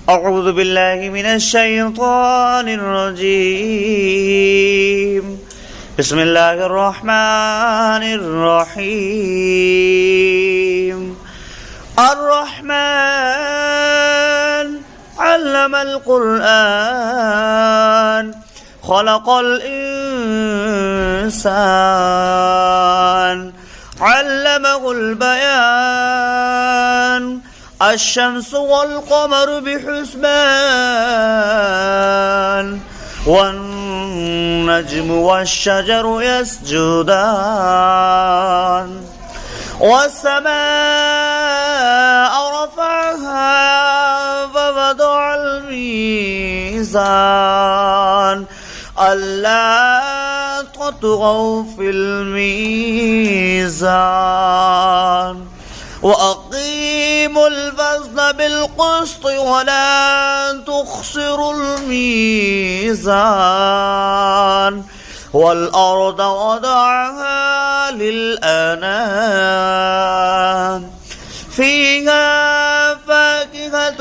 أعوذ بالله من الشيطان الرجيم. بسم الله الرحمن الرحيم. الرحمن علم القرآن خلق الإنسان علمه البيان الشمس والقمر بحسبان والنجم والشجر يسجدان والسماء رفعها فوضع الميزان ألا تطغوا في الميزان وأقيموا الوزن بالقسط ولا تخسروا الميزان والأرض وضعها للأنام فيها فاكهة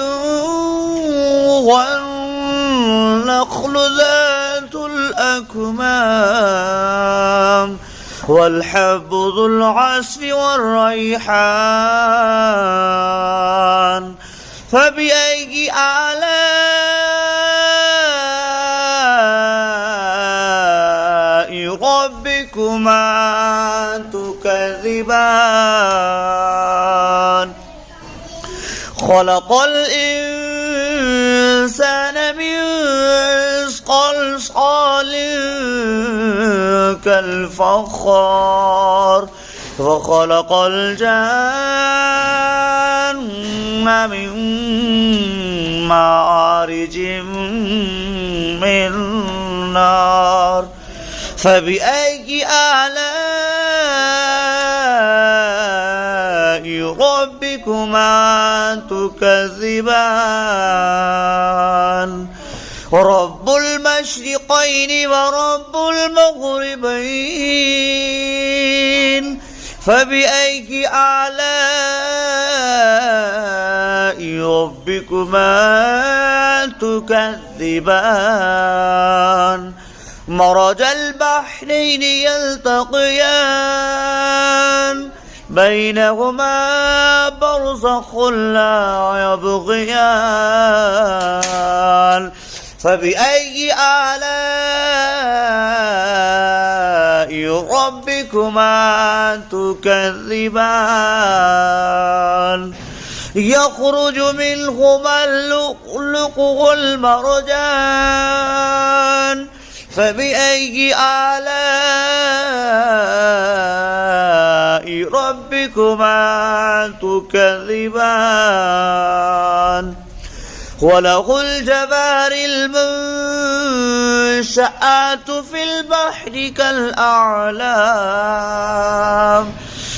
والنخل ذات الأكمام والحب ذو العصف والريحان فبأي آلاء ربكما تكذبان خلق الإنسان من صلصال كالفخار وخلق الجن من مارج من نار فبأي آلاء ربكما تكذبان رب المشرقين ورب المغربين فبأي آلاء ربكما تكذبان مرج البحرين يلتقيان بينهما برزخ لا يبغيان فبأي آلاء ربكما تكذبان يخرج منهما اللؤلؤ والمرجان فبأي آلاء ربكما تكذبان وله الجوار المنشآت في البحر كالأعلام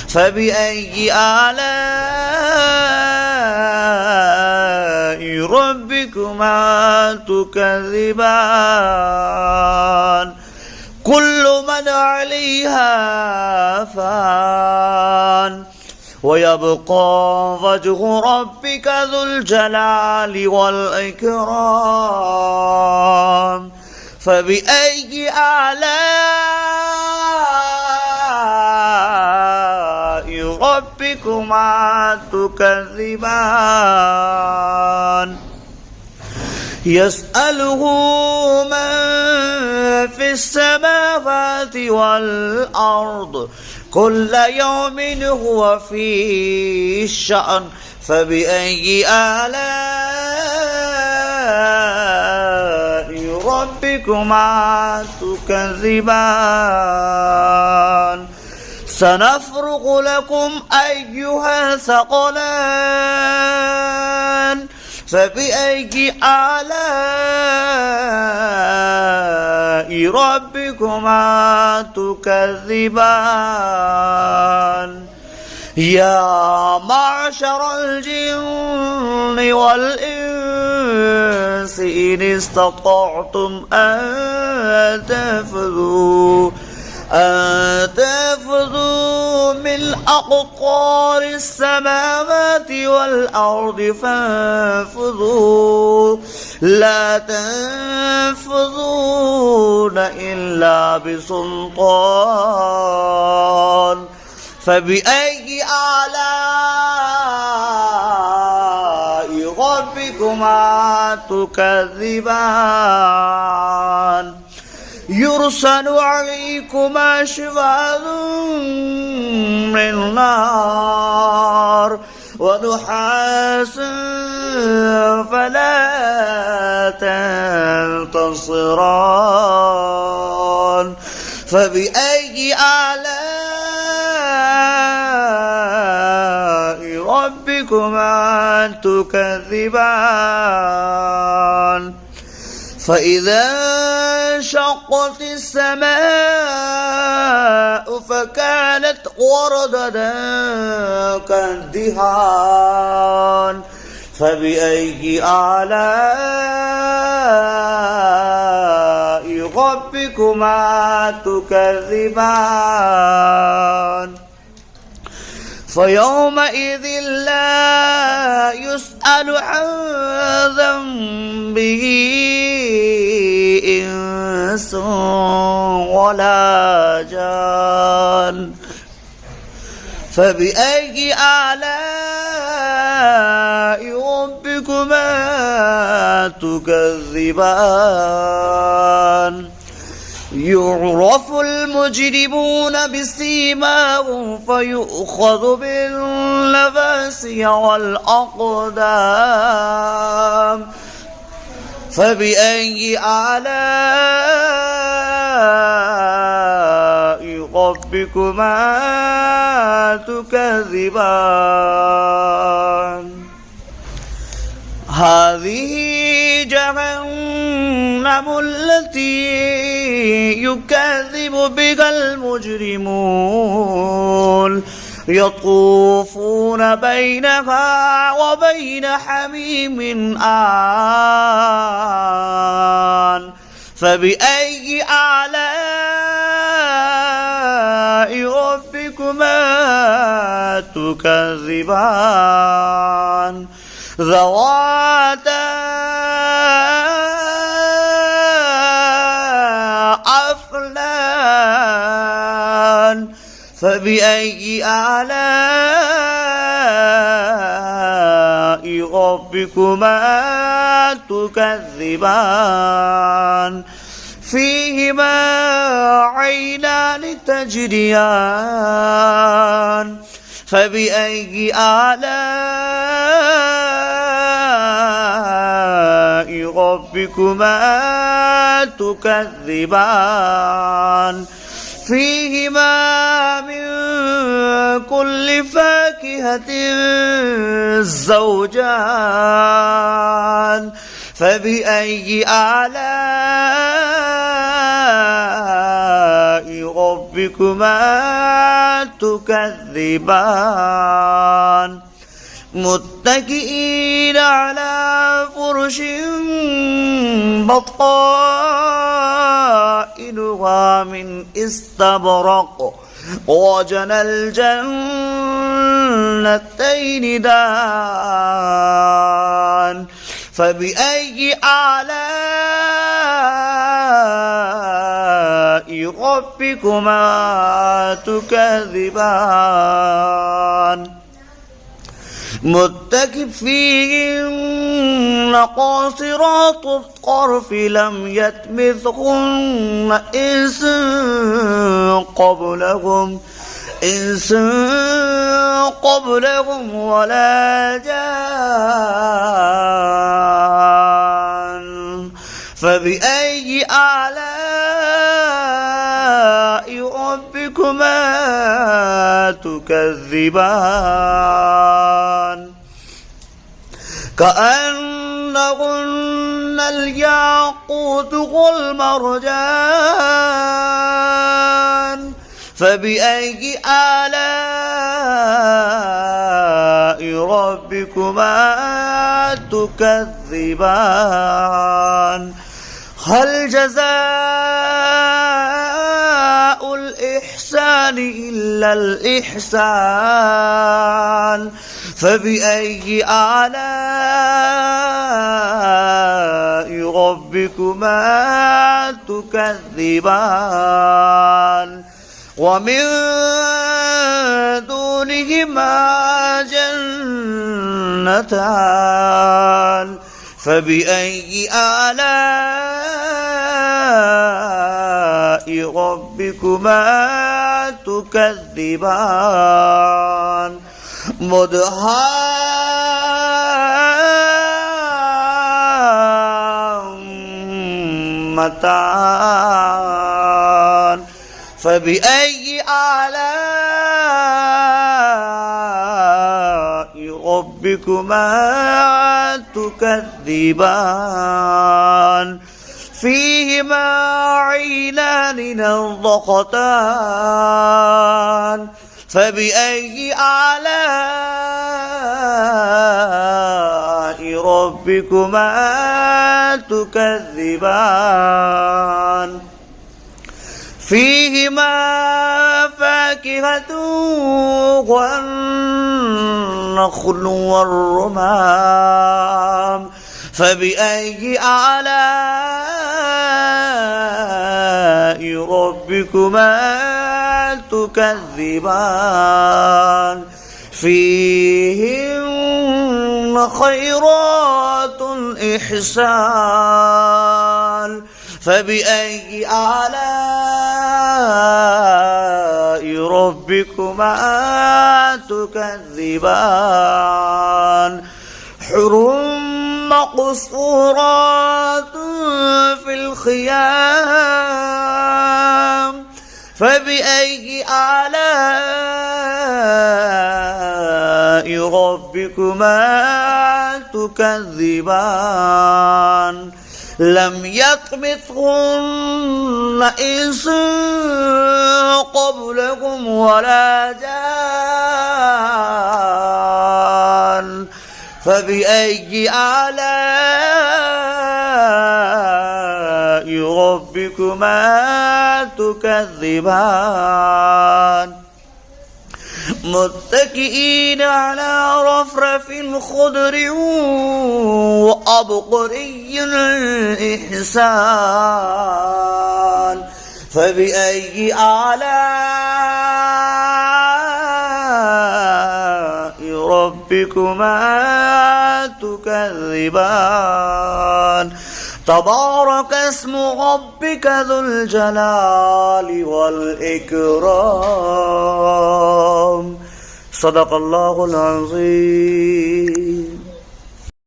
فبأي آلاء ربكما تكذبان كل من عليها فان ويبقى وجه ربك ذو الجلال والإكرام فبأي آلاء ربكما تكذبان يسأله من في السماوات والأرض كل يوم هو في شأن فبأي آلاء ربكما تكذبان سنفرغ لكم أيها الثقلان فبأي آلاء ربكما تكذبان يا معشر الجن والإنس إن استطعتم أن تنفذوا من أقطار السماوات والأرض فانفذوا لا تنفذون إلا بسلطان فبأي آلاء ربكما تكذبان يرسل عليكما شواظ من نار ونحاس فلا تنتصران فبأي آلاء ربكما تكذبان فإذا انشقت السماء فكانت وردة كالدهان فبأي آلاء ربكما تكذبان فيومئذ لا يسأل عن ذنبه إنس ولا جان فبأي آلاء ربكما تكذبان يعرف المجرمون بسيماهم فيؤخذ بالنواصي والأقدام فبأي آلاء ربكما تكذبان هذه جهنم التي يكذب بها المجرمون يطوفون بينها وبين حميم آن فبأي آلاء ربكما تكذبان ذواتا أفنان فبأي آلاء ربكما تكذبان فيهما عينان تجريان فبأي آلاء ربكما تكذبان فيهما من كل فاكهة زوجان فبأي آلاء ربكما تكذبان متكئين على فرش بطائنها من استبرق وجنى الجنتين دان فبأي آلاء ربكما تكذبان متكئين قاصرات الطرف لم يطمثهن إنس قبلهم ولا جان فبأي آلاء ربكما تكذبان كأنهن الياقوت والمرجان فبأي آلاء ربكما تكذبان هل جزاء الإحسان إلا الإحسان فبأي آلاء ربكما تكذبان ومن دونهما جنتان فبأي آلاء ربكما تكذبان مدهامتان فبأي آلاء ربكما تكذبان فيهما عينان نضختان فبأي آلاء ربكما تكذبان فيهما فاكهة والنخل والرمان فبأي آلاء ربكما تكذبان فيهن خيرات إحسان فبأي آلاء ربكما تكذبان حر مقصورات في الخيام فبأي آلاء ربكما تكذبان لم يطمثهن إنس قبلكم ولا جان فبأي آلاء ربكما تكذبان متكئين على رفرف خضر وأبقري إحسان فبأي آلاء ربكما تكذبان تبارك اسم ربك ذو الجلال والإكرام صدق الله العظيم.